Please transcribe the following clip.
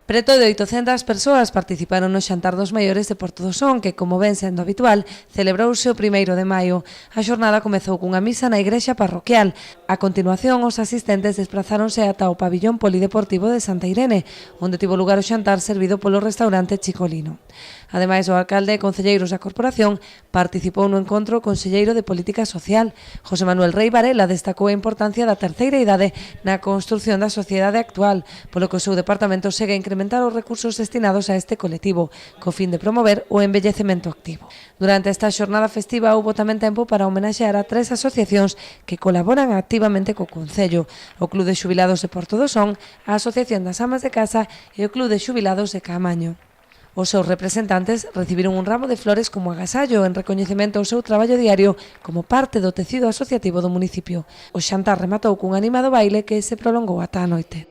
Preto de 800 persoas participaron no xantar dos maiores de Porto do Son, que, como ven sendo habitual, celebrouse o 1º de maio. A xornada comezou cunha misa na igrexa parroquial. A continuación, os asistentes desplazáronse ata o pabillón polideportivo de Santa Irene, onde tivo lugar o xantar servido polo restaurante Chicolino. Ademais, o alcalde e concelleiros da corporación participou no encontro o conselleiro de Política Social. José Manuel Rei Varela destacou a importancia da terceira idade na construción da sociedade actual, polo que o seu departamento segue a incrementar os recursos destinados a este colectivo, co fin de promover o envellecemento activo. Durante esta xornada festiva houbo tamén tempo para homenaxear a 3 asociacións que colaboran activamente co Concello: o Club de Xubilados de Porto do Son, a Asociación das Amas de Casa e o Club de Xubilados de Caamaño. Os seus representantes recibiron un ramo de flores como agasallo en recoñecemento ao seu traballo diario como parte do tecido asociativo do municipio. O xantar rematou cun animado baile que se prolongou ata a noite.